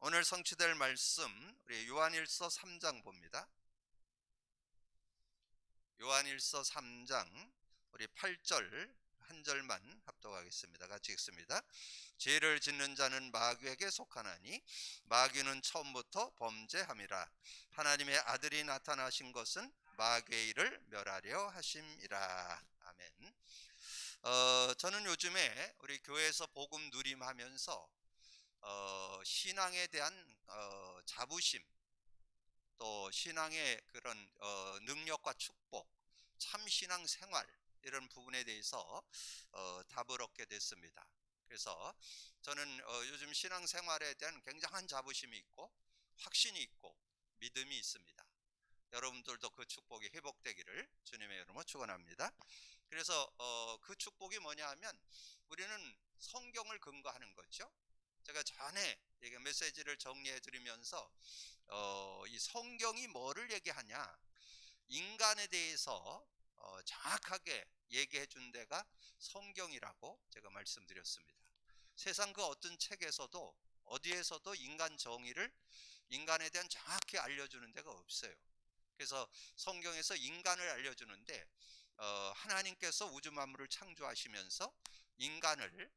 오늘 성취될 말씀 우리 요한일서 3장 봅니다. 요한일서 3장 우리 8절 한 절만 합독하겠습니다. 같이 읽습니다. 죄를 짓는 자는 마귀에게 속하나니 마귀는 처음부터 범죄함이라. 하나님의 아들이 나타나신 것은 마귀의 일을 멸하려 하심이라. 아멘. 저는 요즘에 우리 교회에서 복음 누림하면서 신앙에 대한 자부심, 또 신앙의 그런 능력과 축복, 참 신앙 생활 이런 부분에 대해서 답을 얻게 됐습니다. 그래서 저는 요즘 신앙 생활에 대한 굉장한 자부심이 있고 확신이 있고 믿음이 있습니다. 여러분들도 그 축복이 회복되기를 주님의 이름으로 축원합니다. 그래서 그 축복이 뭐냐 하면 우리는 성경을 근거하는 거죠. 제가 전에 메시지를 정리해 드리면서 이 성경이 뭐를 얘기하냐, 인간에 대해서 정확하게 얘기해 준 데가 성경이라고 제가 말씀드렸습니다. 세상 그 어떤 책에서도 어디에서도 인간 정의를, 인간에 대한 정확히 알려주는 데가 없어요. 그래서 성경에서 인간을 알려주는데 하나님께서 우주 만물을 창조하시면서 인간을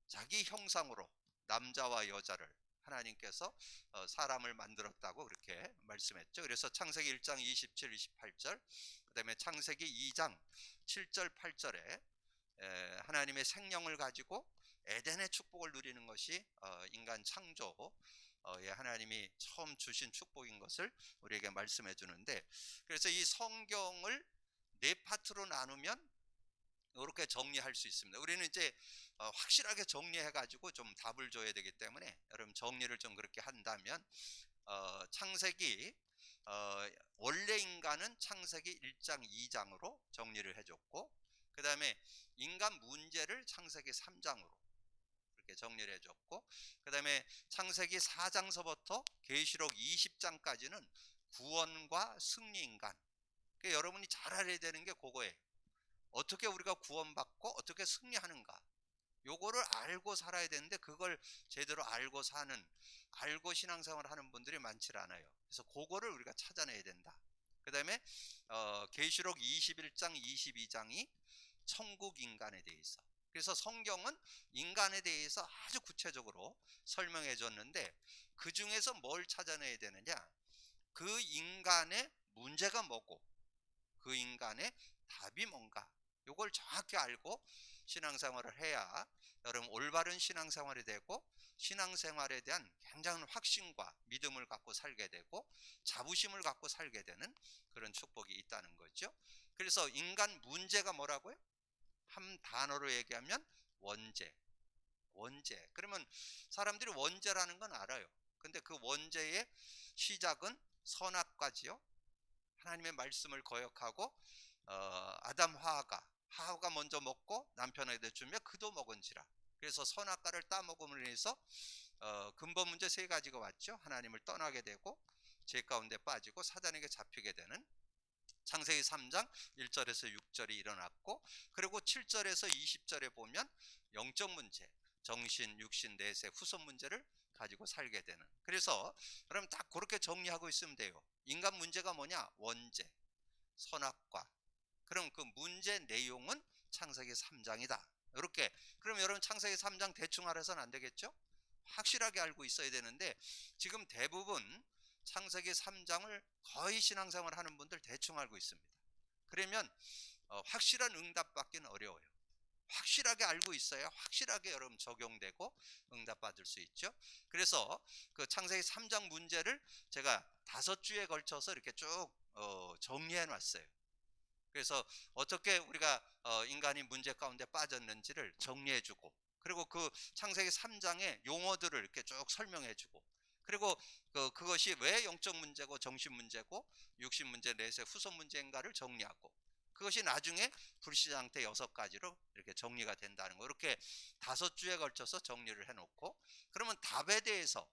자기 형상으로 남자와 여자를 하나님께서 사람을 만들었다고 그렇게 말씀했죠. 그래서 창세기 1장 27, 28절, 그 다음에 창세기 2장 7절, 8절에 하나님의 생명을 가지고 에덴의 축복을 누리는 것이 인간 창조에 하나님이 처음 주신 축복인 것을 우리에게 말씀해 주는데, 그래서 이 성경을 네 파트로 나누면 이렇게 정리할 수 있습니다. 우리는 이제 확실하게 정리해 가지고 좀 답을 줘야 되기 때문에 여러분 정리를 좀 그렇게 한다면 창세기 원래 인간은 창세기 1장 2장으로 정리를 해줬고, 그 다음에 인간 문제를 창세기 3장으로 이렇게 정리를 해줬고, 그 다음에 창세기 4장서부터 계시록 20장까지는 구원과 승리 인간. 그러니까 여러분이 잘 알아야 되는 게 그거예요. 어떻게 우리가 구원받고 어떻게 승리하는가, 요거를 알고 살아야 되는데 그걸 제대로 알고 신앙생활을 하는 분들이 많지 않아요. 그래서 그거를 우리가 찾아내야 된다. 그 다음에 계시록 21장 22장이 천국 인간에 대해서, 그래서 성경은 인간에 대해서 아주 구체적으로 설명해 줬는데 그 중에서 뭘 찾아내야 되느냐, 그 인간의 문제가 뭐고 그 인간의 답이 뭔가, 이걸 정확히 알고 신앙생활을 해야 여러분 올바른 신앙생활이 되고 신앙생활에 대한 굉장한 확신과 믿음을 갖고 살게 되고 자부심을 갖고 살게 되는 그런 축복이 있다는 거죠. 그래서 인간 문제가 뭐라고요? 한 단어로 얘기하면 원죄. 그러면 사람들이 원죄라는 건 알아요. 근데 그 원죄의 시작은 선악과지요. 하나님의 말씀을 거역하고 아담 하와가 먼저 먹고 남편에게 주며 그도 먹은지라. 그래서 선악과를 따먹음으로 인해서 근본 문제 세 가지가 왔죠. 하나님을 떠나게 되고 죄 가운데 빠지고 사단에게 잡히게 되는 창세기 3장 1절에서 6절이 일어났고, 그리고 7절에서 20절에 보면 영적 문제, 정신, 육신, 내세, 후손 문제를 가지고 살게 되는. 그래서 여러분 딱 그렇게 정리하고 있으면 돼요. 인간 문제가 뭐냐? 원죄, 선악과. 그럼 그 문제 내용은 창세기 3장이다. 이렇게. 그럼 여러분 창세기 3장 대충 알아서는 안 되겠죠? 확실하게 알고 있어야 되는데 지금 대부분 창세기 3장을 거의 신앙생활 하는 분들 대충 알고 있습니다. 그러면 확실한 응답 받기는 어려워요. 확실하게 알고 있어야 확실하게 여러분 적용되고 응답 받을 수 있죠. 그래서 그 창세기 3장 문제를 제가 5주에 걸쳐서 이렇게 쭉 정리해 놨어요. 그래서 어떻게 우리가 인간이 문제 가운데 빠졌는지를 정리해 주고, 그리고 그 창세기 3장의 용어들을 이렇게 쭉 설명해 주고, 그리고 그것이 왜 영적 문제고 정신 문제고 육신 문제, 내세, 후손 문제인가를 정리하고, 그것이 나중에 불시장태 6가지로 이렇게 정리가 된다는 거, 이렇게 5주에 걸쳐서 정리를 해놓고, 그러면 답에 대해서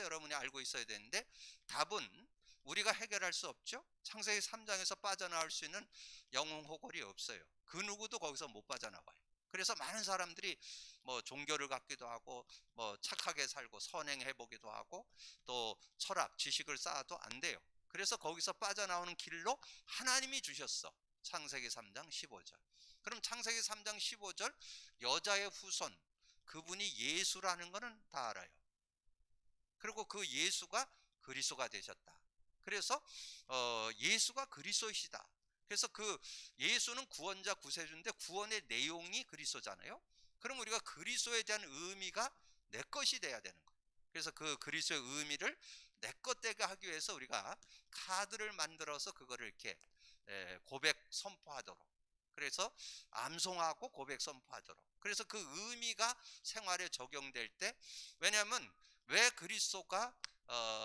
여러분이 알고 있어야 되는데 답은 우리가 해결할 수 없죠. 창세기 3장에서 빠져나올 수 있는 영웅 호걸이 없어요. 그 누구도 거기서 못 빠져나와요. 그래서 많은 사람들이 뭐 종교를 갖기도 하고 뭐 착하게 살고 선행해 보기도 하고 또 철학, 지식을 쌓아도 안 돼요. 그래서 거기서 빠져나오는 길로 하나님이 주셨어. 창세기 3장 15절. 그럼 창세기 3장 15절 여자의 후손, 그분이 예수라는 거는 다 알아요. 그리고 그 예수가 그리스도가 되셨다. 그래서 예수가 그리스도이시다. 그래서 그 예수는 구원자 구세주인데 구원의 내용이 그리스도잖아요. 그럼 우리가 그리스도에 대한 의미가 내 것이 돼야 되는 거예요. 그래서 그 그리스도의 의미를 내 것 되게 하기 위해서 우리가 카드를 만들어서 그거를 이렇게 고백 선포하도록, 그래서 암송하고 고백 선포하도록, 그래서 그 의미가 생활에 적용될 때, 왜냐하면 왜 그리스도가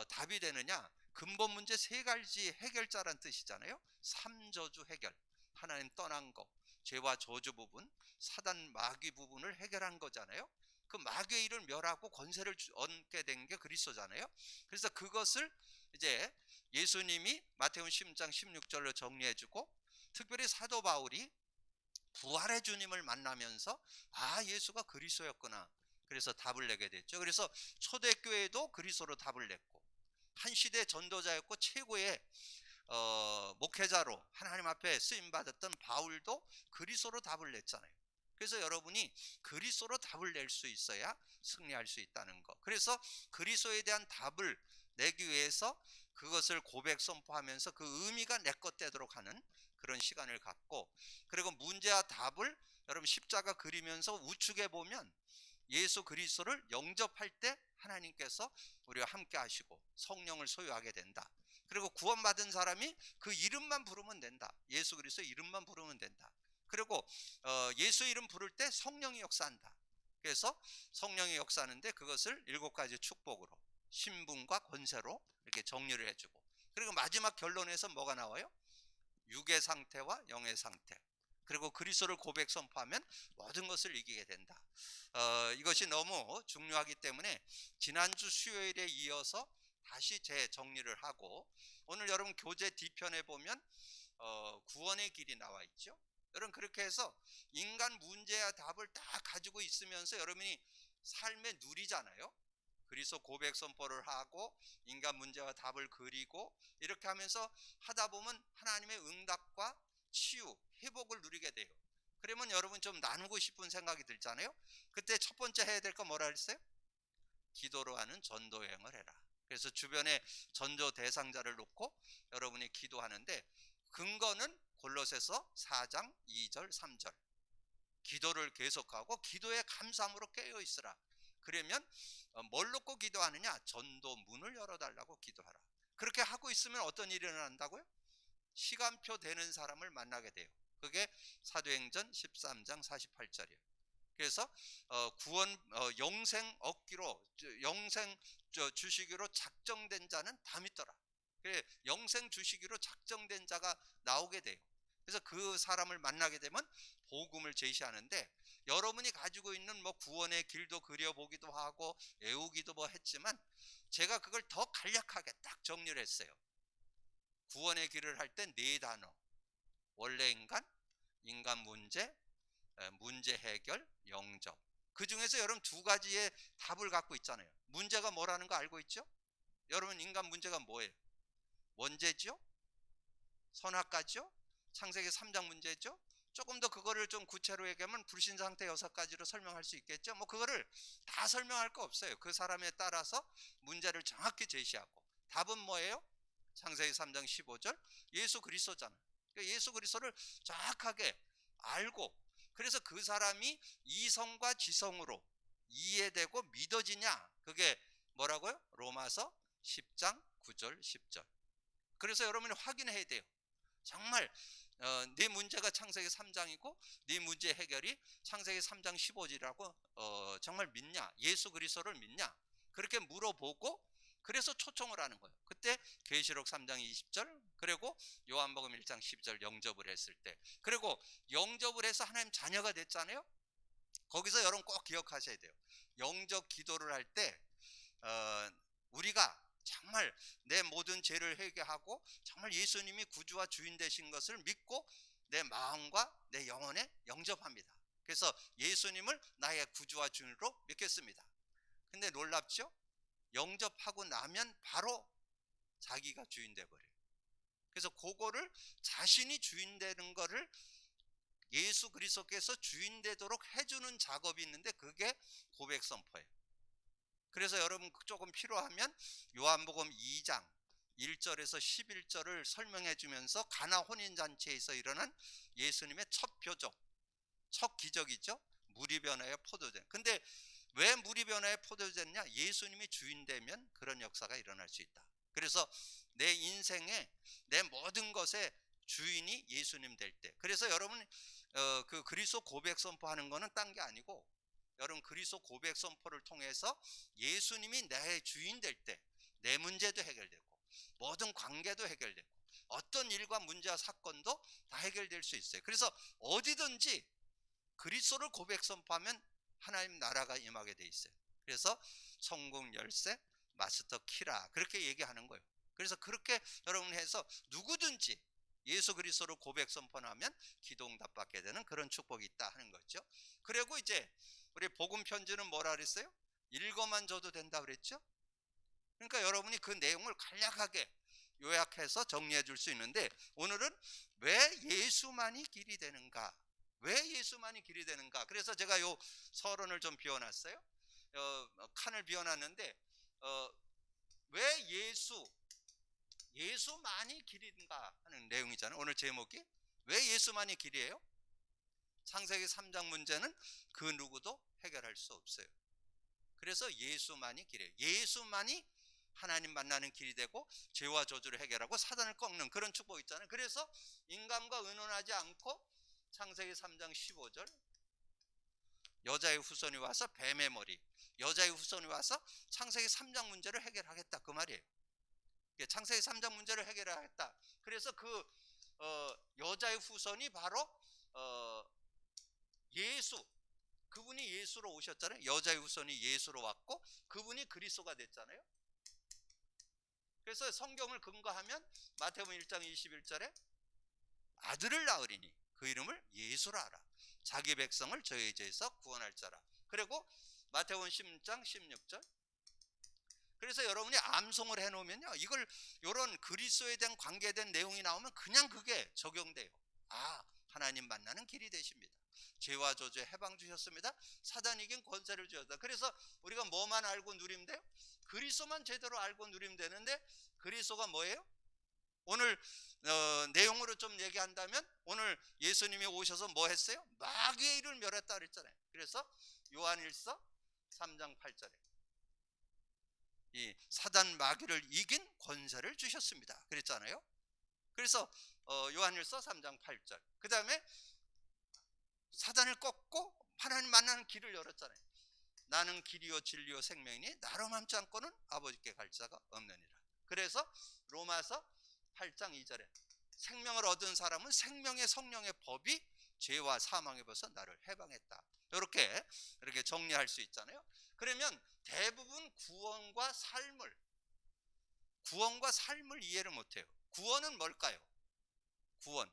답이 되느냐, 근본 문제 세 가지 해결자란 뜻이잖아요. 삼저주 해결, 하나님 떠난 거, 죄와 저주 부분, 사단 마귀 부분을 해결한 거잖아요. 그 마귀의 일을 멸하고 권세를 얻게 된 게 그리스도잖아요. 그래서 그것을 이제 예수님이 마태복음 10장 16절로 정리해주고, 특별히 사도 바울이 부활의 주님을 만나면서 아, 예수가 그리스도였구나, 그래서 답을 내게 됐죠. 그래서 초대교회도 그리스도로 답을 냈고, 한 시대 전도자였고 최고의 목회자로 하나님 앞에 쓰임받았던 바울도 그리스도로 답을 냈잖아요. 그래서 여러분이 그리스도로 답을 낼 수 있어야 승리할 수 있다는 거. 그래서 그리스도에 대한 답을 내기 위해서 그것을 고백 선포하면서 그 의미가 내 것 되도록 하는 그런 시간을 갖고, 그리고 문제와 답을 여러분 십자가 그리면서 우측에 보면 예수 그리스도를 영접할 때 하나님께서 우리와 함께 하시고 성령을 소유하게 된다. 그리고 구원받은 사람이 그 이름만 부르면 된다. 예수 그리스도 이름만 부르면 된다. 그리고 예수 이름 부를 때 성령이 역사한다. 그래서 성령이 역사하는데 그것을 7가지 축복으로, 신분과 권세로 이렇게 정리를 해주고, 그리고 마지막 결론에서 뭐가 나와요? 육의 상태와 영의 상태, 그리고 그리스도를 고백 선포하면 모든 것을 이기게 된다. 이것이 너무 중요하기 때문에 지난주 수요일에 이어서 다시 재정리를 하고, 오늘 여러분 교재 뒤편에 보면 구원의 길이 나와 있죠. 여러분 그렇게 해서 인간 문제와 답을 다 가지고 있으면서 여러분이 삶에 누리잖아요. 그리스도 고백 선포를 하고 인간 문제와 답을 그리고 이렇게 하면서 하다 보면 하나님의 응답과 치유, 회복을 누리게 돼요. 그러면 여러분 좀 나누고 싶은 생각이 들잖아요. 그때 첫 번째 해야 될 거 뭐라 했어요? 기도로 하는 전도 여행을 해라. 그래서 주변에 전도 대상자를 놓고 여러분이 기도하는데, 근거는 골로새서 4장 2절 3절. 기도를 계속하고 기도의 감사함으로 깨어 있으라. 그러면 뭘 놓고 기도하느냐? 전도 문을 열어달라고 기도하라. 그렇게 하고 있으면 어떤 일이 일어난다고요? 시간표 되는 사람을 만나게 돼요. 그게 사도행전 13장 48절이에요. 그래서 구원 영생 얻기로, 영생 주시기로 작정된 자는 다 믿더라. 그래, 영생 주시기로 작정된 자가 나오게 돼요. 그래서 그 사람을 만나게 되면 복음을 제시하는데, 여러분이 가지고 있는 뭐 구원의 길도 그려보기도 하고 외우기도 뭐 했지만, 제가 그걸 더 간략하게 딱 정리를 했어요. 구원의 길을 할 때 4단어: 원래 인간, 인간 문제, 문제 해결, 영접. 그 중에서 여러분 2가지의 답을 갖고 있잖아요. 문제가 뭐라는 거 알고 있죠? 여러분 인간 문제가 뭐예요? 원죄죠? 선악과죠? 창세기 3장 문제죠? 조금 더 그거를 좀 구체로 얘기하면 불신 상태 6가지로 설명할 수 있겠죠? 뭐 그거를 다 설명할 거 없어요. 그 사람에 따라서 문제를 정확히 제시하고, 답은 뭐예요? 창세기 3장 15절 예수 그리스도잖아요. 그러니까 예수 그리스도를 정확하게 알고, 그래서 그 사람이 이성과 지성으로 이해되고 믿어지냐, 그게 뭐라고요? 로마서 10장 9절 10절. 그래서 여러분이 확인해야 돼요. 정말 네 문제가 창세기 3장이고 네 문제 해결이 창세기 3장 15절이라고 정말 믿냐? 예수 그리스도를 믿냐? 그렇게 물어보고, 그래서 초청을 하는 거예요. 그때 계시록 3장 20절, 그리고 요한복음 1장 12절 영접을 했을 때, 그리고 영접을 해서 하나님 자녀가 됐잖아요. 거기서 여러분 꼭 기억하셔야 돼요. 영접 기도를 할 때 우리가 정말 내 모든 죄를 회개하고 정말 예수님이 구주와 주인 되신 것을 믿고 내 마음과 내 영혼에 영접합니다. 그래서 예수님을 나의 구주와 주인으로 믿겠습니다. 근데 놀랍죠? 영접하고 나면 바로 자기가 주인 돼버려요. 그래서 그거를 자신이 주인 되는 거를 예수 그리스도께서 주인 되도록 해주는 작업이 있는데 그게 고백 선포예요. 그래서 여러분 조금 필요하면 요한복음 2장 1절에서 11절을 설명해 주면서 가나 혼인잔치에서 일어난 예수님의 첫 표적, 첫 기적이죠. 물이 변하여 포도주. 근데 왜 물이 변하여 포도주냐? 예수님이 주인 되면 그런 역사가 일어날 수 있다. 그래서 내 인생에 내 모든 것에 주인이 예수님 될 때. 그래서 여러분 그 그리스도 고백 선포하는 거는 딴 게 아니고, 여러분 그리스도 고백 선포를 통해서 예수님이 내 주인 될 때 내 문제도 해결되고 모든 관계도 해결되고 어떤 일과 문제와 사건도 다 해결될 수 있어요. 그래서 어디든지 그리스도를 고백 선포하면 하나님 나라가 임하게 돼 있어요. 그래서 성공 열쇠, 마스터 키라 그렇게 얘기하는 거예요. 그래서 그렇게 여러분 해서 누구든지 예수 그리스도를 고백 선포하면 기도응답 받게 되는 그런 축복이 있다 하는 거죠. 그리고 이제 우리 복음 편지는 뭐라 그랬어요? 읽어만 줘도 된다 그랬죠. 그러니까 여러분이 그 내용을 간략하게 요약해서 정리해 줄 수 있는데, 오늘은 왜 예수만이 길이 되는가? 왜 예수만이 길이 되는가? 그래서 제가 요 서론을 좀 비워놨어요. 칸을 비워놨는데 왜 예수만이 길인가 하는 내용이잖아요. 오늘 제목이 왜 예수만이 길이에요? 창세기 3장 문제는 그 누구도 해결할 수 없어요. 그래서 예수만이 길이에요. 예수만이 하나님 만나는 길이 되고 죄와 저주를 해결하고 사단을 꺾는 그런 축복 있잖아요. 그래서 인간과 의논하지 않고 창세기 3장 15절 여자의 후손이 와서 뱀의 머리, 여자의 후손이 와서 창세기 3장 문제를 해결하겠다 그 말이에요. 창세기 3장 문제를 해결하겠다. 그래서 그 여자의 후손이 바로 예수, 그분이 예수로 오셨잖아요. 여자의 후손이 예수로 왔고 그분이 그리스도가 됐잖아요. 그래서 성경을 근거하면 마태복음 1장 21절에 아들을 낳으리니 그 이름을 예수라 하라. 자기 백성을 저의 죄에서 구원할 자라. 그리고 마태복음 10장 16절. 그래서 여러분이 암송을 해놓으면요, 이걸 이런 그리스도에 대한 관계된 내용이 나오면 그냥 그게 적용돼요. 아, 하나님 만나는 길이 되십니다. 죄와 저주에 해방 주셨습니다. 사단 이긴 권세를 주셨다. 그래서 우리가 뭐만 알고 누리면 돼요? 그리스도만 제대로 알고 누리면 되는데, 그리스도가 뭐예요? 오늘 내용으로 좀 얘기한다면 오늘 예수님이 오셔서 뭐 했어요? 마귀의 일을 멸했다 그랬잖아요. 그래서 요한일서 3장 8절에 이 사단 마귀를 이긴 권세를 주셨습니다 그랬잖아요. 그래서 요한일서 3장 8절, 그 다음에 사단을 꺾고 하나님 만나는 길을 열었잖아요. 나는 길이요 진리요 생명이니 나로 맘지 않고는 아버지께 갈 자가 없느니라. 그래서 로마서 8장 2절에 생명을 얻은 사람은 생명의 성령의 법이 죄와 사망의 법에서 나를 해방했다. 이렇게 정리할 수 있잖아요. 그러면 대부분 구원과 삶을 이해를 못해요. 구원은 뭘까요? 구원,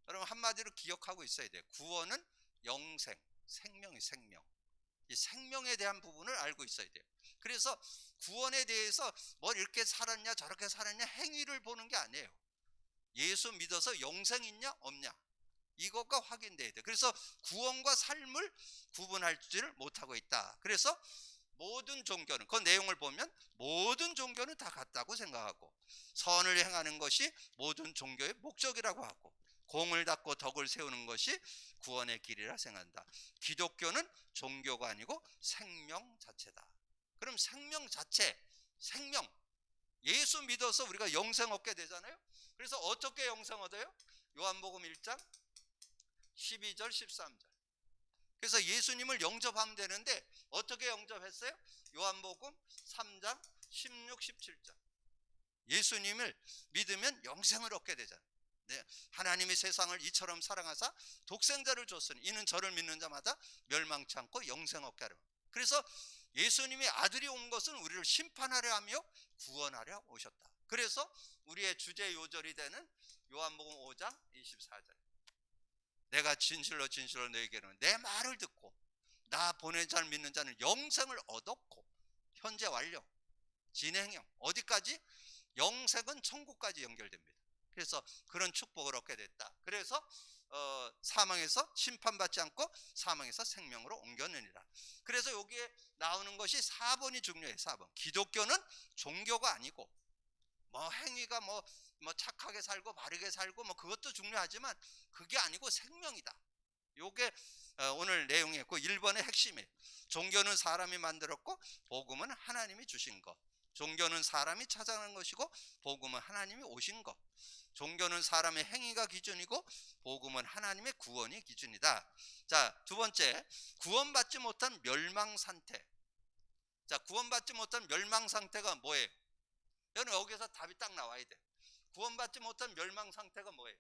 여러분 한마디로 기억하고 있어야 돼요. 구원은 영생, 생명이 생명. 이 생명에 대한 부분을 알고 있어야 돼요. 그래서 구원에 대해서 뭐 이렇게 살았냐 저렇게 살았냐 행위를 보는 게 아니에요. 예수 믿어서 영생 있냐 없냐 이것과 확인돼야 돼요. 그래서 구원과 삶을 구분할지를 못하고 있다. 그래서 모든 종교는, 그 내용을 보면 모든 종교는 다 같다고 생각하고 선을 행하는 것이 모든 종교의 목적이라고 하고 공을 닦고 덕을 세우는 것이 구원의 길이라 생각한다. 기독교는 종교가 아니고 생명 자체다. 그럼 생명 자체, 생명, 예수 믿어서 우리가 영생 얻게 되잖아요. 그래서 어떻게 영생 얻어요? 요한복음 1장 12절 13절. 그래서 예수님을 영접하면 되는데 어떻게 영접했어요? 요한복음 3장 16, 17절. 예수님을 믿으면 영생을 얻게 되잖아요. 네, 하나님이 세상을 이처럼 사랑하사 독생자를 줬으니 이는 저를 믿는 자마다 멸망치 않고 영생 얻게 하려. 그래서 예수님이 아들이 온 것은 우리를 심판하려 하며 구원하려 오셨다. 그래서 우리의 주제 요절이 되는 요한복음 5장 24절. 내가 진실로 너에게는 내 말을 듣고 나 보낸 자를 믿는 자는 영생을 얻었고, 현재 완료, 진행형, 어디까지? 영생은 천국까지 연결됩니다. 그래서 그런 축복을 얻게 됐다. 그래서 사망에서 심판받지 않고 사망에서 생명으로 옮겼느니라. 그래서 여기에 나오는 것이 4번이 중요해요. 4번. 기독교는 종교가 아니고, 뭐 행위가 뭐 착하게 살고 바르게 살고 뭐 그것도 중요하지만 그게 아니고 생명이다. 요게 오늘 내용이었고, 1번의 핵심이에요. 종교는 사람이 만들었고 복음은 하나님이 주신 것. 종교는 사람이 찾아낸 것이고 복음은 하나님이 오신 것. 종교는 사람의 행위가 기준이고 복음은 하나님의 구원이 기준이다. 자, 두 번째, 구원받지 못한 멸망 상태. 자, 구원받지 못한 멸망 상태가 뭐예요? 여러분, 여기서 답이 딱 나와야 돼. 구원받지 못한 멸망 상태가 뭐예요?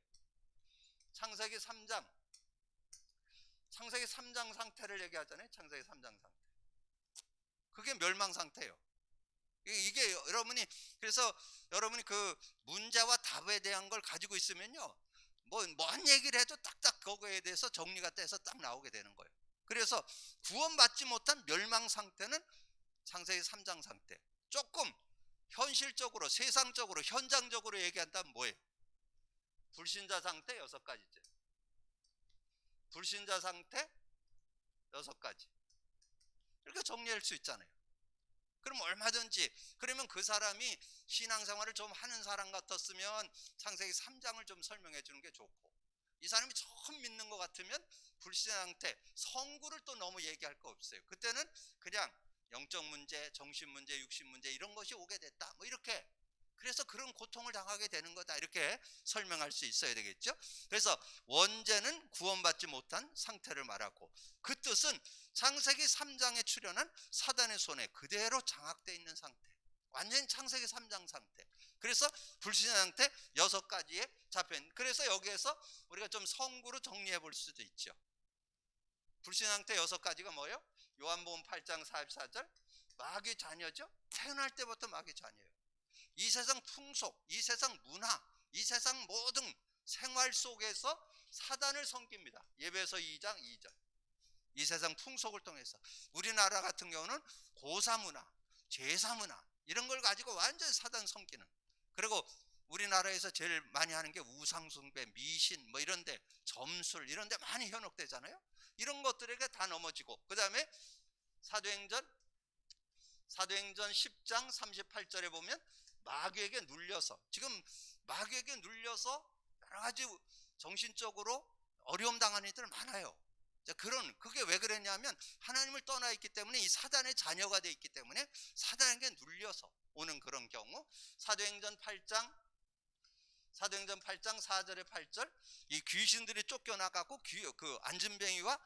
창세기 3장 상태를 얘기하잖아요. 창세기 3장 상태. 그게 멸망 상태예요. 이게 여러분이, 그래서 여러분이 그 문제와 답에 대한 걸 가지고 있으면요, 뭔 얘기를 해도 딱딱 그거에 대해서 정리가 돼서 딱 나오게 되는 거예요. 그래서 구원받지 못한 멸망 상태는 창세기 3장 상태. 조금 현실적으로, 세상적으로, 현장적으로 얘기한다면 뭐예요? 불신자 상태 6가지째. 불신자 상태 6가지. 이렇게 정리할 수 있잖아요. 그럼 얼마든지, 그러면 그 사람이 신앙생활을 좀 하는 사람 같았으면 창세기 3장을 좀 설명해 주는 게 좋고, 이 사람이 처음 믿는 것 같으면 불신자 상태, 성구를 또 너무 얘기할 거 없어요. 그때는 그냥 영적 문제, 정신 문제, 육신 문제 이런 것이 오게 됐다, 뭐 이렇게. 그래서 그런 고통을 당하게 되는 거다, 이렇게 설명할 수 있어야 되겠죠. 그래서 원죄는 구원받지 못한 상태를 말하고, 그 뜻은 창세기 3장에 출현한 사단의 손에 그대로 장악되어 있는 상태, 완전히 창세기 3장 상태. 그래서 불신자 상태 6가지에 잡혀있는. 그래서 여기에서 우리가 좀 성구로 정리해 볼 수도 있죠. 불신자 상태 6가지가 뭐예요? 요한복음 8장 44절, 마귀 자녀죠. 태어날 때부터 마귀 자녀예요. 이 세상 풍속, 이 세상 문화, 이 세상 모든 생활 속에서 사단을 섬깁니다. 예배서 2장 2절. 이 세상 풍속을 통해서. 우리나라 같은 경우는 고사문화, 제사문화 이런 걸 가지고 완전히 사단 섬기는. 그리고 우리나라에서 제일 많이 하는 게 우상숭배, 미신 뭐 이런데, 점술 이런데 많이 현혹되잖아요. 이런 것들에게 다 넘어지고, 그 다음에 사도행전 10장 38절에 보면 마귀에게 눌려서, 지금 마귀에게 눌려서 여러 가지 정신적으로 어려움 당하는 이들 많아요. 그게 왜 그랬냐면 하나님을 떠나 있기 때문에, 이 사단의 자녀가 돼 있기 때문에 사단에게 눌려서 오는 그런 경우. 사도행전 8장 4절에 8절, 이 귀신들이 쫓겨나가고 그 안진뱅이와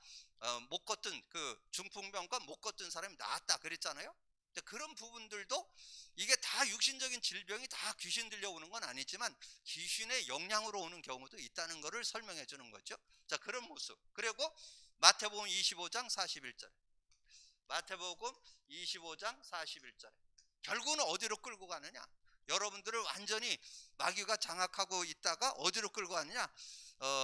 못 걷던 그 중풍병과 못 걷던 사람이 나았다 그랬잖아요. 그런 부분들도, 이게 다 육신적인 질병이 다 귀신 들려오는 건 아니지만 귀신의 영향으로 오는 경우도 있다는 것을 설명해 주는 거죠. 자, 그런 모습. 그리고 마태복음 25장 41절, 마태복음 25장 41절에 결국은 어디로 끌고 가느냐? 여러분들을 완전히 마귀가 장악하고 있다가 어디로 끌고 가느냐?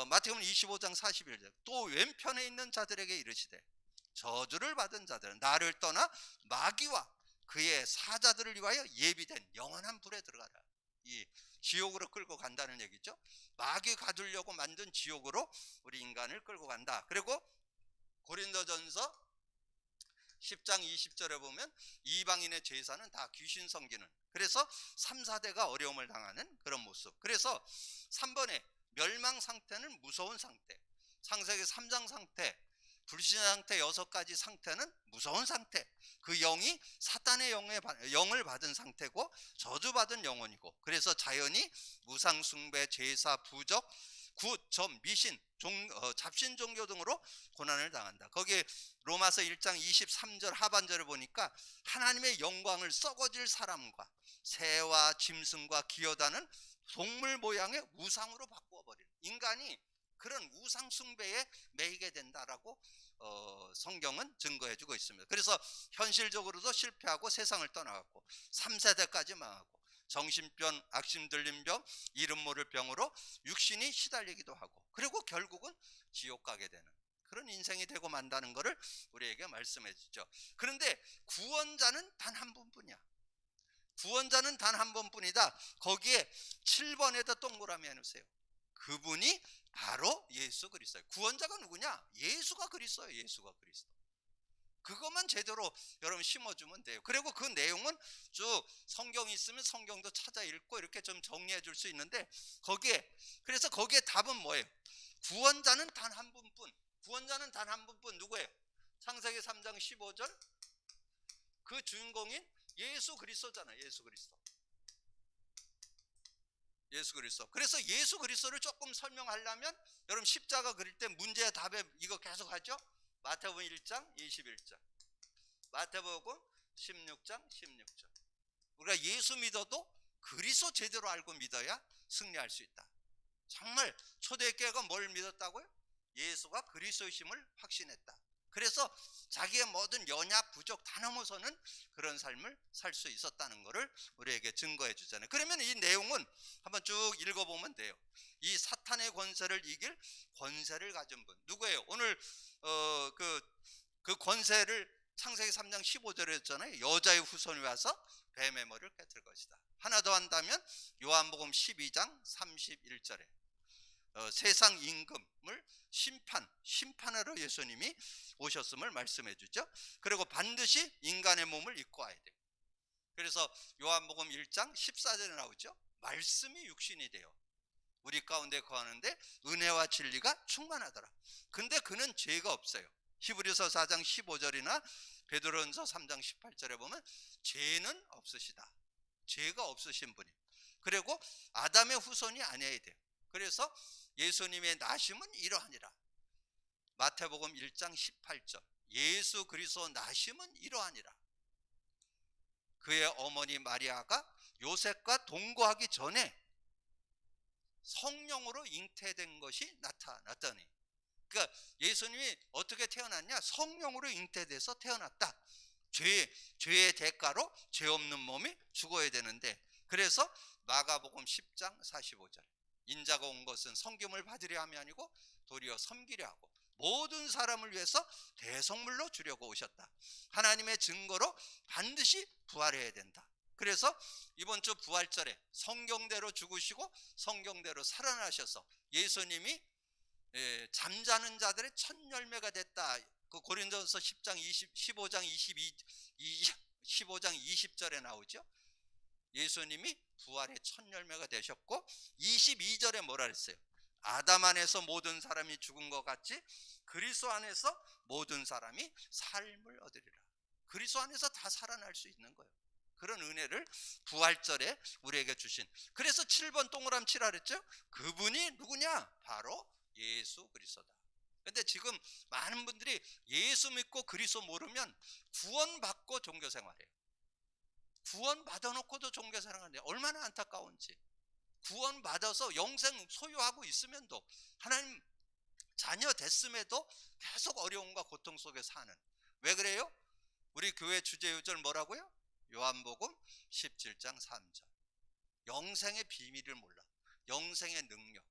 마태복음 25장 41절, 또 왼편에 있는 자들에게 이르시되 저주를 받은 자들은 나를 떠나 마귀와 그의 사자들을 위하여 예비된 영원한 불에 들어가라. 이 지옥으로 끌고 간다는 얘기죠. 마귀 가두려고 만든 지옥으로 우리 인간을 끌고 간다. 그리고 고린도전서 10장 20절에 보면 이방인의 제사는 다 귀신 섬기는, 그래서 3, 4대가 어려움을 당하는 그런 모습. 그래서 3번에 멸망 상태는 무서운 상태, 창세기 3장 상태, 불신자 상태 6가지 상태는 무서운 상태. 그 영이 사탄의 영을 받은 상태고 저주받은 영혼이고, 그래서 자연이 무상숭배, 제사, 부적, 굿, 미신, 잡신 종교 등으로 고난을 당한다. 거기에 로마서 1장 23절 하반절을 보니까 하나님의 영광을 썩어질 사람과 새와 짐승과 기어다는 동물 모양의 우상으로 바꾸어버리는, 인간이 그런 우상 숭배에 매이게 된다라고 성경은 증거해주고 있습니다. 그래서 현실적으로도 실패하고 세상을 떠나갔고 3세대까지 망하고, 정신병, 악심 들린 병, 이름 모를 병으로 육신이 시달리기도 하고, 그리고 결국은 지옥 가게 되는 그런 인생이 되고 만다는 것을 우리에게 말씀해 주죠. 그런데 구원자는 단 한 분뿐이야. 구원자는 단 한 분뿐이다. 거기에 7번에다 동그라미 해놓으세요. 그분이 바로 예수 그리스도예요. 구원자가 누구냐? 예수가 그리스도예요. 예수가 그리스도. 그것만 제대로 여러분 심어주면 돼요. 그리고 그 내용은 쭉 성경이 있으면 성경도 찾아 읽고 이렇게 좀 정리해 줄 수 있는데, 그래서 거기에 답은 뭐예요? 구원자는 단 한 분뿐. 구원자는 단 한 분뿐. 누구예요? 창세기 3장 15절 그 주인공인 예수 그리스도잖아요. 예수 그리스도. 예수 그리스도. 그래서 예수 그리스도를 조금 설명하려면 여러분 십자가 그릴 때 문제의 답에 이거 계속 하죠. 마태복음 1장 21절, 마태복음 16장 16절. 우리가 예수 믿어도 그리스도 제대로 알고 믿어야 승리할 수 있다. 정말 초대교회가 뭘 믿었다고요? 예수가 그리스도이심을 확신했다. 그래서 자기의 모든 연약 부족 다 넘어서는 그런 삶을 살 수 있었다는 것을 우리에게 증거해 주잖아요. 그러면 이 내용은 한번 쭉 읽어보면 돼요. 이 사탄의 권세를 이길 권세를 가진 분 누구예요? 오늘 그 권세를 창세기 3장 15절에 했잖아요. 여자의 후손이 와서 뱀의 머리를 깨뜨릴 것이다. 하나 더 한다면 요한복음 12장 31절에 세상 임금을 심판하러 예수님이 오셨음을 말씀해 주죠. 그리고 반드시 인간의 몸을 입고 와야 돼요. 그래서 요한복음 1장 14절에 나오죠. 말씀이 육신이 돼요 우리 가운데 거하는데 은혜와 진리가 충만하더라. 근데 그는 죄가 없어요. 히브리서 4장 15절이나 베드로전서 3장 18절에 보면 죄는 없으시다. 죄가 없으신 분이. 그리고 아담의 후손이 아니어야 돼요. 그래서 예수님의 나심은 이러하니라. 마태복음 1장 18절 예수 그리스도 나심은 이러하니라. 그의 어머니 마리아가 요셉과 동거하기 전에 성령으로 잉태된 것이 나타났더니, 그러니까 예수님이 어떻게 태어났냐? 성령으로 잉태돼서 태어났다. 죄의 대가로 죄 없는 몸이 죽어야 되는데, 그래서 마가복음 10장 45절 인자가 온 것은 섬김을 받으려 함이 아니고 도리어 섬기려 하고 모든 사람을 위해서 대속물로 주려고 오셨다. 하나님의 증거로 반드시 부활해야 된다. 그래서 이번 주 부활절에 성경대로 죽으시고 성경대로 살아나셔서 예수님이 잠자는 자들의 첫 열매가 됐다. 그 고린도전서 15장 20절에 나오죠. 예수님이 부활의 첫 열매가 되셨고 22절에 뭐라 그랬어요? 아담 안에서 모든 사람이 죽은 것 같이 그리스도 안에서 모든 사람이 삶을 얻으리라. 그리스도 안에서 다 살아날 수 있는 거예요. 그런 은혜를 부활절에 우리에게 주신. 그래서 7번 동그라미 치라 그랬죠. 그분이 누구냐? 바로 예수 그리스도다. 근데 지금 많은 분들이 예수 믿고 그리스도 모르면 구원받고 종교생활해요. 구원받아 놓고도 종교생활하는데 얼마나 안타까운지. 구원받아서 영생 소유하고 있으면도 하나님 자녀 됐음에도 계속 어려움과 고통 속에 사는. 왜 그래요? 우리 교회 주제유절 뭐라고요? 요한복음 17장 3절 영생의 비밀을 몰라. 영생의 능력.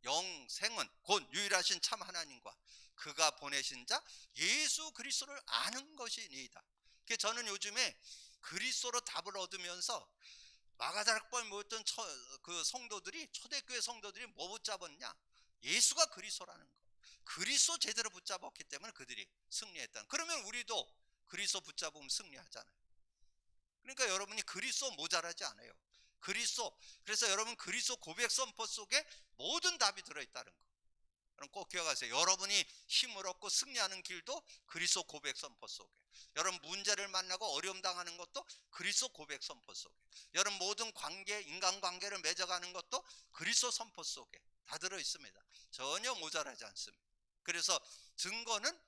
영생은 곧 유일하신 참 하나님과 그가 보내신 자 예수 그리스도를 아는 것이니이다. 저는 요즘에 그리스도로 답을 얻으면서 마가다락방에 모였던 그 성도들이, 초대교회 성도들이 뭐 붙잡았냐? 예수가 그리스도라는 거. 그리스도 제대로 붙잡았기 때문에 그들이 승리했다는. 그러면 우리도 그리스도 붙잡으면 승리하잖아요. 그러니까 여러분이 그리스도 모자라지 않아요. 그리스도. 그래서 여러분 그리스도 고백 선포 속에 모든 답이 들어있다는 거. 여러분 꼭 기억하세요. 여러분이 힘을 얻고 승리하는 길도 그리스도 고백 선포 속에. 여러분 문제를 만나고 어려움 당하는 것도 그리스도 고백 선포 속에. 여러분 모든 관계, 인간관계를 맺어가는 것도 그리스도 선포 속에 다 들어있습니다. 전혀 모자라지 않습니다. 그래서 증거는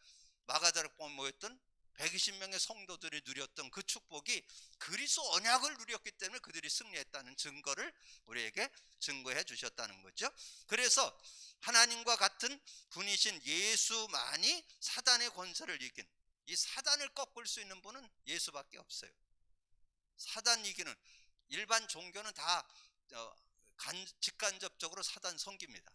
마가다락방에 모였던 120명의 성도들이 누렸던 그 축복이 그리스도 언약을 누렸기 때문에 그들이 승리했다는 증거를 우리에게 증거해 주셨다는 거죠. 그래서 하나님과 같은 분이신 예수만이 사단의 권세를 이긴, 이 사단을 꺾을 수 있는 분은 예수밖에 없어요. 사단 이기는, 일반 종교는 다 직간접적으로 사단 섬깁니다.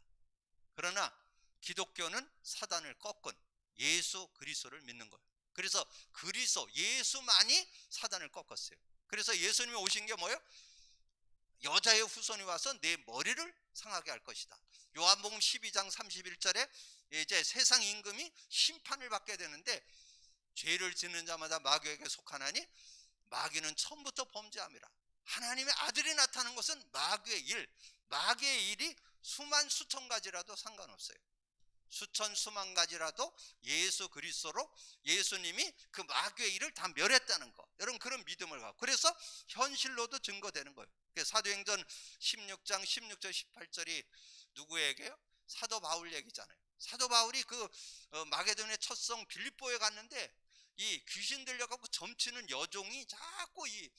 그러나 기독교는 사단을 꺾은 예수 그리스도를 믿는 거예요. 그래서 그리스도 예수만이 사단을 꺾었어요. 그래서 예수님이 오신 게 뭐예요? 여자의 후손이 와서 내 머리를 상하게 할 것이다. 요한복음 12장 31절에 이제 세상 임금이 심판을 받게 되는데, 죄를 짓는 자마다 마귀에게 속하나니 마귀는 처음부터 범죄함이라. 하나님의 아들이 나타난 것은 마귀의 일이 수만 수천 가지라도 상관없어요. 수천 수만 가지라도 예수 그리스도로 예수님이 그 마귀의 일을 다 멸했다는 거, 여러분 그런 믿음을 갖고, 그래서 현실로도 증거되는 거예요. 사도행전 16장 16절 18절이 누구에게요? 사도 바울 얘기잖아요. 사도 바울이 그 마게도니아의 첫 성 빌립보에 갔는데 이 귀신 들려갖고 점치는 여종이 자꾸 이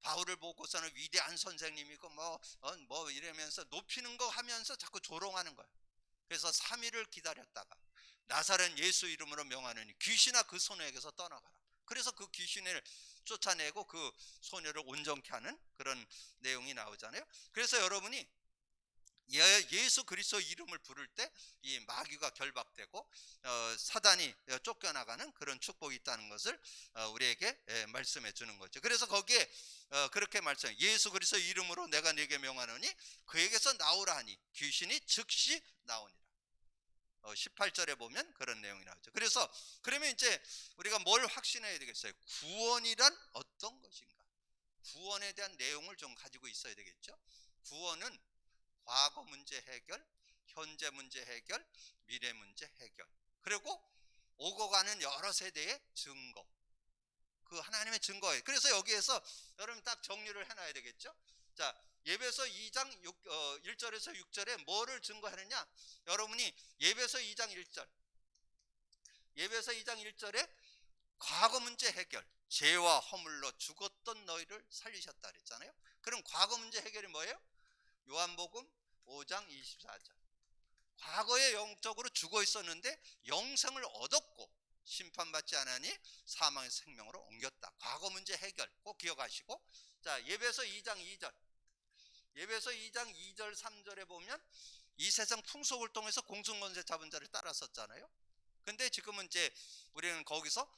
바울을 보고서는 위대한 선생님이고 뭐 이러면서 높이는 거 하면서 자꾸 조롱하는 거예요. 그래서 3일을 기다렸다가 나사렛 예수 이름으로 명하느니 귀신아 그 소녀에게서 떠나가라. 그래서 그 귀신을 쫓아내고 그 소녀를 온전케 하는 그런 내용이 나오잖아요. 그래서 여러분이 예수 그리스도 이름을 부를 때 이 마귀가 결박되고 사단이 쫓겨나가는 그런 축복이 있다는 것을 우리에게 말씀해 주는 거죠. 그래서 거기에 그렇게 말씀해요. 예수 그리스도 이름으로 내가 네게 명하노니 그에게서 나오라 하니 귀신이 즉시 나오니라. 18절에 보면 그런 내용이 나오죠. 그래서 그러면 이제 우리가 뭘 확신해야 되겠어요? 구원이란 어떤 것인가? 구원에 대한 내용을 좀 가지고 있어야 되겠죠. 구원은 과거 문제 해결, 현재 문제 해결, 미래 문제 해결, 그리고 오고 가는 여러 세대의 증거, 그 하나님의 증거예요. 그래서 여기에서 여러분 딱 정리를 해놔야 되겠죠. 자, 예배서 2장 1절에서 6절에 뭐를 증거하느냐? 여러분이 예배서 2장 1절, 예배서 2장 1절에 과거 문제 해결, 죄와 허물로 죽었던 너희를 살리셨다 그랬잖아요. 그럼 과거 문제 해결이 뭐예요? 요한복음 5장 24절. 과거에 영적으로 죽어 있었는데 영생을 얻었고 심판받지 않으니 사망의 생명으로 옮겼다. 과거 문제 해결 꼭 기억하시고, 자, 예배서 2장 2절, 예배서 2장 2절 3절에 보면 이 세상 풍속을 통해서 공승권세 잡은 자를 따랐었잖아요. 근데 지금은 이제 우리는 거기서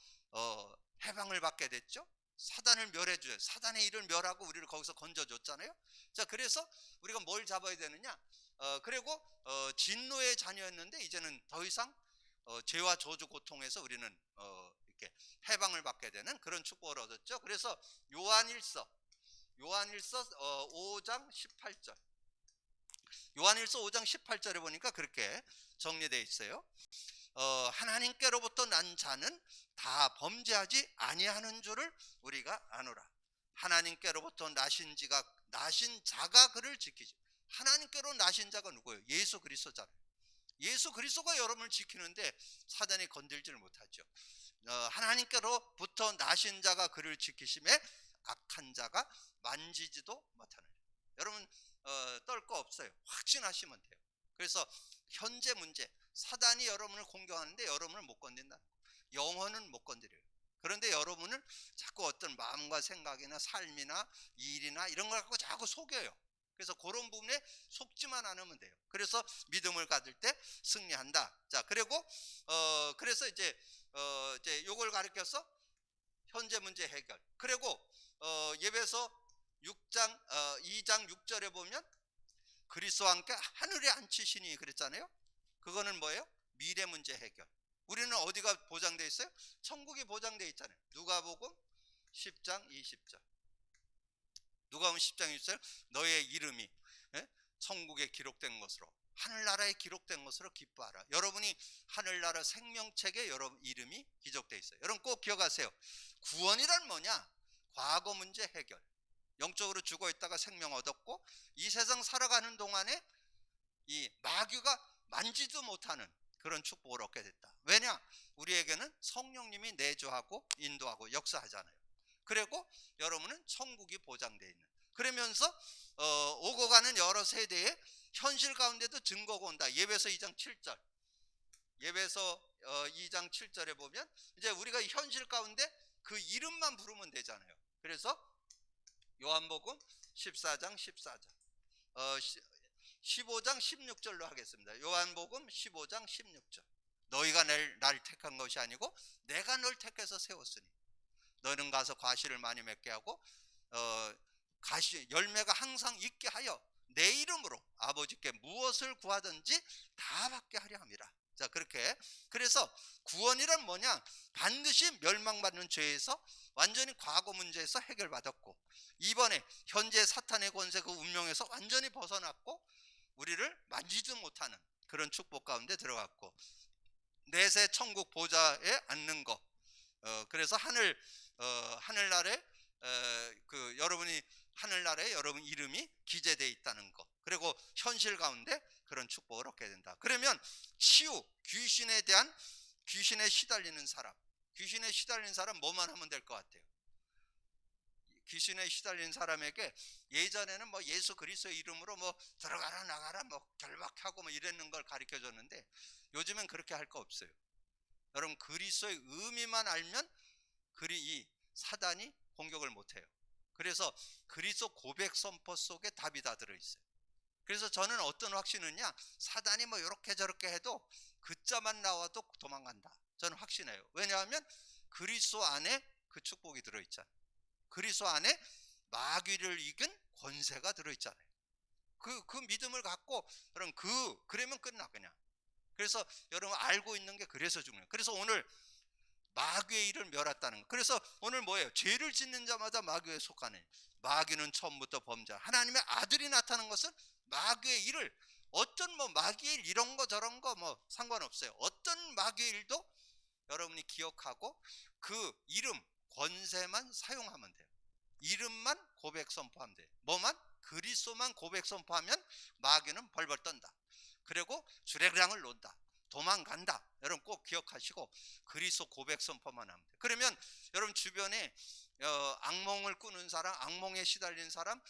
해방을 받게 됐죠. 사단을 멸해줘요. 사단의 일을 멸하고 우리를 거기서 건져줬잖아요. 자, 그래서 우리가 뭘 잡아야 되느냐? 그리고 진노의 자녀였는데 이제는 더 이상 죄와 저주 고통에서 우리는 이렇게 해방을 받게 되는 그런 축복을 얻었죠. 그래서 요한일서 5장 18절, 요한일서 5장 18절에 보니까 그렇게 정리되어 있어요. 하나님께로부터 난 자는 다 범죄하지 아니하는 줄을 우리가 아노라. 하나님께로부터 나신 자가 그를 지키지. 하나님께로 나신 자가 누구예요? 예수 그리스도잖아요. 예수 그리스도가 여러분을 지키는데 사단이 건들지를 못하죠. 하나님께로부터 나신 자가 그를 지키심에 악한 자가 만지지도 못하는. 여러분 떨 거 없어요. 확신하시면 돼요. 그래서 현재 문제, 사단이 여러분을 공격하는데 여러분을 못 건든다는 거. 영혼은 못 건드려요. 그런데 여러분을 자꾸 어떤 마음과 생각이나 삶이나 일이나 이런 걸 갖고 자꾸 속여요. 그래서 그런 부분에 속지만 않으면 돼요. 그래서 믿음을 가질 때 승리한다. 자, 그리고 그래서 이제 요걸 가르쳐서 현재 문제 해결. 그리고 예배서 2장 6절에 보면 그리스도와 함께 하늘에 앉히시니 그랬잖아요. 그거는 뭐예요? 미래 문제 해결. 우리는 어디가 보장되어 있어요? 천국이 보장되어 있잖아요. 누가복음 10장 20절. 누가복음 10장 20절, 너의 이름이 천국에 기록된 것으로, 하늘나라에 기록된 것으로 기뻐하라. 여러분이 하늘나라 생명책에 여러분 이름이 기록되어 있어요. 여러분 꼭 기억하세요. 구원이란 뭐냐? 과거 문제 해결. 영적으로 죽어 있다가 생명 얻었고 이 세상 살아가는 동안에 이 마귀가 만지도 못하는 그런 축복을 얻게 됐다. 왜냐? 우리에게는 성령님이 내주하고 인도하고 역사하잖아요. 그리고 여러분은 천국이 보장되어 있는, 그러면서 오고 가는 여러 세대의 현실 가운데도 증거가 온다. 예배서 2장 7절, 예배서 2장 7절에 보면 이제 우리가 현실 가운데 그 이름만 부르면 되잖아요. 그래서 요한복음 14장 14절 15장 16절로 하겠습니다. 요한복음 15장 16절. 너희가 날 택한 것이 아니고 내가 널 택해서 세웠으니 너는 가서 과실을 많이 맺게 하고 열매가 항상 있게 하여 내 이름으로 아버지께 무엇을 구하든지 다 받게 하려 함이라. 자, 그렇게 그래서 구원이란 뭐냐? 반드시 멸망받는 죄에서 완전히 과거 문제에서 해결받았고, 이번에 현재 사탄의 권세 그 운명에서 완전히 벗어났고 우리를 만지지 못하는 그런 축복 가운데 들어갔고, 내세 천국 보좌에 앉는 거. 그래서 하늘나라에 여러분이 하늘나라에 여러분 이름이 기재되어 있다는 거. 그리고 현실 가운데 그런 축복을 얻게 된다. 그러면 치유, 귀신에 시달리는 사람 뭐만 하면 될 것 같아요? 귀신에 시달린 사람에게 예전에는 뭐 예수 그리스도의 이름으로 뭐 들어가라 나가라 뭐 결박하고 뭐 이랬는 걸 가르쳐 줬는데, 요즘엔 그렇게 할 거 없어요. 여러분, 그리스도의 의미만 알면 이 사단이 공격을 못해요. 그래서 그리스도 고백 선포 속에 답이 다 들어있어요. 그래서 저는 어떤 확신이냐, 사단이 뭐 이렇게 저렇게 해도 글자만 나와도 도망간다, 저는 확신해요. 왜냐하면 그리스도 안에 그 축복이 들어있잖아요. 그리스도 안에 마귀를 이긴 권세가 들어있잖아요. 그 믿음을 갖고 여러분 그러면 끝나 그냥. 그래서 여러분 알고 있는 게 그래서 중요해요. 그래서 오늘 마귀의 일을 멸했다는 거. 그래서 오늘 뭐예요? 죄를 짓는 자마다 마귀에 속하네. 마귀는 처음부터 범죄. 하나님의 아들이 나타난 것은 마귀의 일을, 어떤 뭐 마귀의 일 이런 거 저런 거 뭐 상관없어요. 어떤 마귀의 일도 여러분이 기억하고 그 이름 권세만 사용하면 돼요. 이름만 고백 선포하면 돼요. 뭐만? 그리스도만 고백 선포하면 마귀는 벌벌 떤다. 그리고 주례랑을 놓는다. 도망간다. 여러분 꼭 기억하시고 그리스도 고백 선포만 하면 돼요. 그러면 여러분 주변에 악몽을 꾸는 사람, 악몽에 시달린 사람,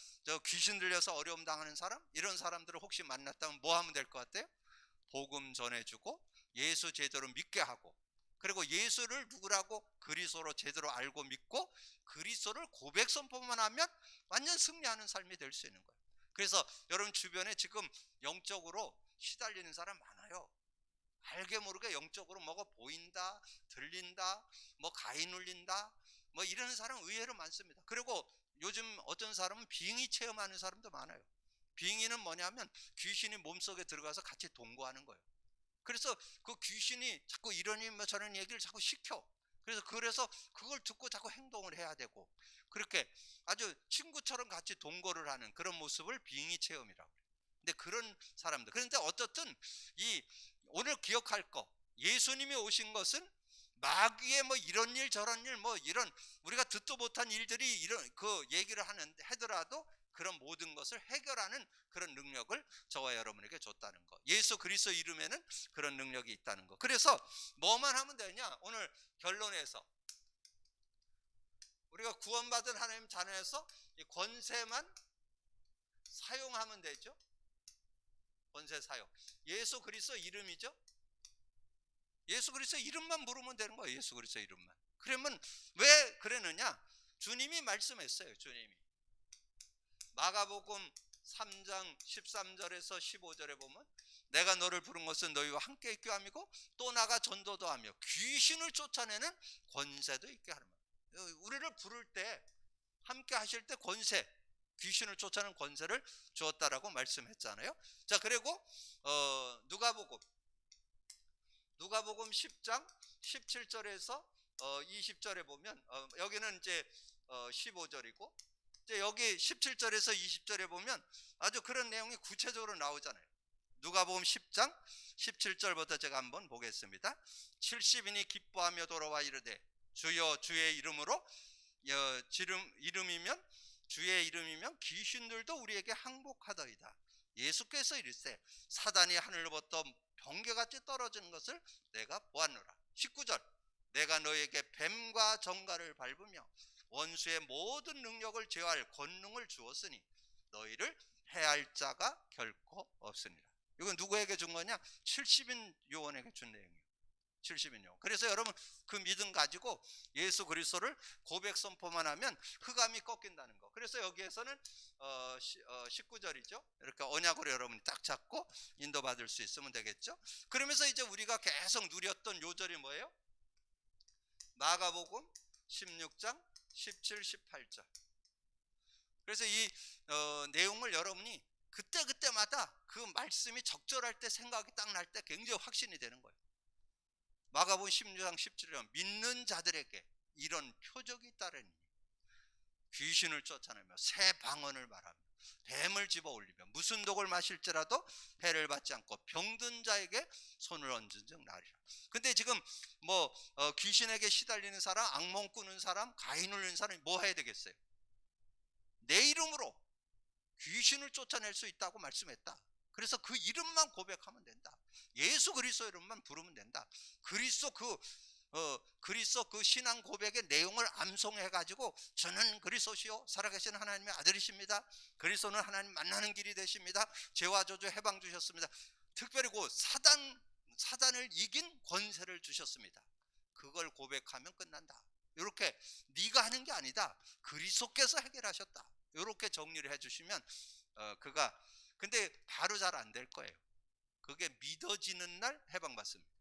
귀신 들려서 어려움 당하는 사람, 이런 사람들을 혹시 만났다면 뭐 하면 될 것 같아요? 복음 전해주고 예수 제대로 믿게 하고, 그리고 예수를 누구라고? 그리스도로 제대로 알고 믿고 그리스도를 고백 선포만 하면 완전 승리하는 삶이 될 수 있는 거예요. 그래서 여러분 주변에 지금 영적으로 시달리는 사람 많아요. 알게 모르게 영적으로 뭐가 보인다, 들린다, 뭐 가위 눌린다, 뭐 이런 사람 의외로 많습니다. 그리고 요즘 어떤 사람은 빙의 체험하는 사람도 많아요. 빙의는 뭐냐면 귀신이 몸속에 들어가서 같이 동거하는 거예요. 그래서 그 귀신이 자꾸 이러니 뭐 저런 얘기를 자꾸 시켜. 그래서 그걸 듣고 자꾸 행동을 해야 되고, 그렇게 아주 친구처럼 같이 동거를 하는 그런 모습을 빙의 체험이라고 해요. 근데 그런 사람들, 그런데 어떻든 오늘 기억할 거, 예수님이 오신 것은 마귀의 뭐 이런 일 저런 일 뭐 이런 우리가 듣도 못한 일들이 이런 그 얘기를 하더라도 그런 모든 것을 해결하는 그런 능력을 저와 여러분에게 줬다는 거. 예수 그리스도 이름에는 그런 능력이 있다는 거. 그래서 뭐만 하면 되냐? 오늘 결론에서 우리가 구원받은 하나님 자녀에서 이 권세만 사용하면 되죠. 권세 사용. 예수 그리스도 이름이죠. 예수 그리스도 이름만 부르면 되는 거예요. 예수 그리스도 이름만. 그러면 왜 그러느냐? 주님이 말씀했어요. 주님이 마가복음 3장 13절에서 15절에 보면 내가 너를 부른 것은 너희와 함께 있게 함이고 또 나가 전도도 하며 귀신을 쫓아내는 권세도 있게 하는 거예요. 우리를 부를 때 함께 하실 때 권세, 귀신을 쫓아내는 권세를 주었다라고 말씀했잖아요. 자, 그리고 누가복음 10장 17절에서 20절에 보면 여기는 이제 15절이고 이제 여기 17절에서 20절에 보면 아주 그런 내용이 구체적으로 나오잖아요. 누가복음 10장 17절부터 제가 한번 보겠습니다. 70인이 기뻐하며 돌아와 이르되 주여 주의 이름으로 주의 이름이면 귀신들도 우리에게 항복하더이다. 예수께서 이르시되 사단이 하늘로부터 번개같이 떨어지는 것을 내가 보았노라. 19절 내가 너에게 뱀과 정갈을 밟으며 원수의 모든 능력을 제어할 권능을 주었으니 너희를 해할 자가 결코 없으니라. 이건 누구에게 준 거냐? 70인 요원에게 준 내용이에요. 70인용. 그래서 여러분 그 믿음 가지고 예수 그리스도를 고백 선포만 하면 흑암이 꺾인다는 거. 그래서 여기에서는 19절이죠. 이렇게 언약으로 여러분이 딱 잡고 인도받을 수 있으면 되겠죠. 그러면서 이제 우리가 계속 누렸던 요절이 뭐예요? 마가복음 16장 17, 18절. 그래서 이 내용을 여러분이 그때마다 그 말씀이 적절할 때 생각이 딱 날 때 굉장히 확신이 되는 거예요. 마가복음 16장 17절 믿는 자들에게 이런 표적이 따르니 귀신을 쫓아내며 새 방언을 말하며 뱀을 집어 올리며 무슨 독을 마실지라도 해를 받지 않고 병든 자에게 손을 얹은 즉 나으리라. 근데 지금 뭐 귀신에게 시달리는 사람, 악몽 꾸는 사람, 가위 눌리는 사람이 뭐 해야 되겠어요? 내 이름으로 귀신을 쫓아낼 수 있다고 말씀했다. 그래서 그 이름만 고백하면 된다. 예수 그리스도 이름만 부르면 된다. 그리스도 그 신앙 고백의 내용을 암송해 가지고 저는 그리스도시요 살아계신 하나님의 아들이십니다. 그리스도는 하나님 만나는 길이 되십니다. 죄와 저주 해방 주셨습니다. 특별히 그 사단을 이긴 권세를 주셨습니다. 그걸 고백하면 끝난다. 이렇게 네가 하는 게 아니다. 그리스도께서 해결하셨다. 이렇게 정리를 해주시면 근데 바로 잘 안 될 거예요. 그게 믿어지는 날 해방받습니다.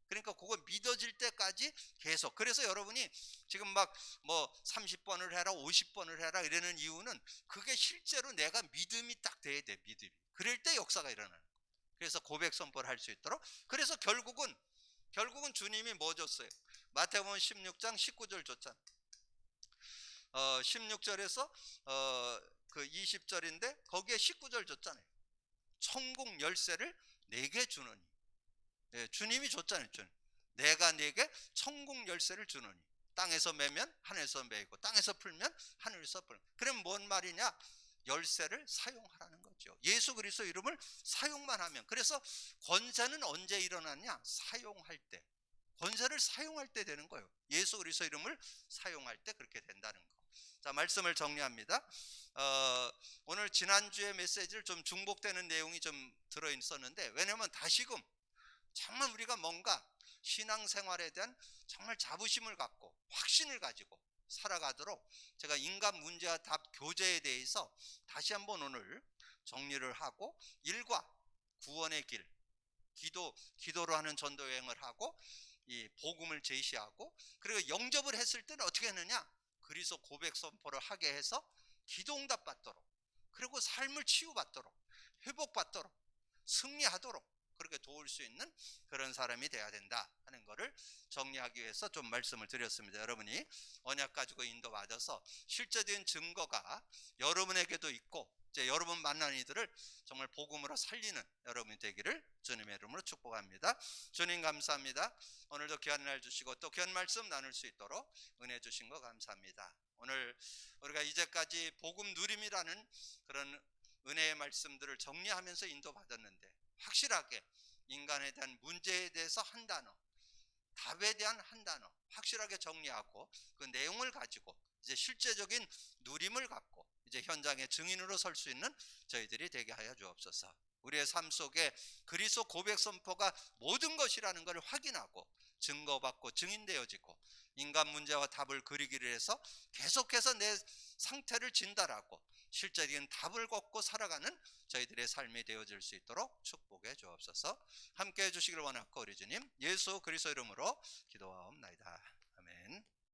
그러니까 그거 믿어질 때까지 계속. 그래서 여러분이 지금 막 뭐 30번을 해라 50번을 해라 이러는 이유는 그게 실제로 내가 믿음이 딱 돼야 돼. 믿음이. 그럴 때 역사가 일어나는 거예요. 그래서 고백 선포를 할 수 있도록. 그래서 결국은 주님이 뭐 줬어요? 마태복음 16장 19절 줬잖아요. 16절에서 그 20절인데 거기에 19절 줬잖아요. 천국 열쇠를 내게 주노니. 네, 주님이 줬잖아요. 내가 내게 천국 열쇠를 주노니. 땅에서 매면 하늘에서 매고 땅에서 풀면 하늘에서 풀. 그럼 뭔 말이냐? 열쇠를 사용하라는 거죠. 예수 그리스도 이름을 사용만 하면. 그래서 권세는 언제 일어나냐? 사용할 때. 권세를 사용할 때 되는 거예요. 예수 그리스도 이름을 사용할 때 그렇게 된다는 거. 자, 말씀을 정리합니다. 오늘 지난주에 메시지를 좀 중복되는 내용이 좀 들어있었는데, 왜냐하면 다시금 정말 우리가 뭔가 신앙생활에 대한 정말 자부심을 갖고 확신을 가지고 살아가도록 제가 인간 문제와 답 교제에 대해서 다시 한번 오늘 정리를 하고, 일과 구원의 길, 기도로 하는 전도 여행을 하고, 이 복음을 제시하고, 그리고 영접을 했을 때는 어떻게 했느냐? 그리스도 고백 선포를 하게 해서 기도응답 받도록, 그리고 삶을 치유받도록, 회복받도록, 승리하도록 그렇게 도울 수 있는 그런 사람이 돼야 된다 하는 것을 정리하기 위해서 좀 말씀을 드렸습니다. 여러분이 언약 가지고 인도받아서 실제적인 증거가 여러분에게도 있고, 이제 여러분 만난 이들을 정말 복음으로 살리는 여러분이 되기를 주님의 이름으로 축복합니다. 주님 감사합니다. 오늘도 귀한 날 주시고 또 귀한 말씀 나눌 수 있도록 은혜 주신 거 감사합니다. 오늘 우리가 이제까지 복음 누림이라는 그런 은혜의 말씀들을 정리하면서 인도받았는데, 확실하게 인간에 대한 문제에 대해서 한 단어, 답에 대한 한 단어 확실하게 정리하고 그 내용을 가지고 이제 실제적인 누림을 갖고 이제 현장의 증인으로 설 수 있는 저희들이 되게 하여 주옵소서. 우리의 삶 속에 그리스도 고백 선포가 모든 것이라는 것을 확인하고 증거받고 증인되어지고, 인간 문제와 답을 그리기를 해서 계속해서 내 상태를 진단하고 실제적인 답을 걷고 살아가는 저희들의 삶이 되어질 수 있도록 축복해 주옵소서. 함께 해주시기를 원하고 우리 주님 예수 그리스도 이름으로 기도하옵나이다.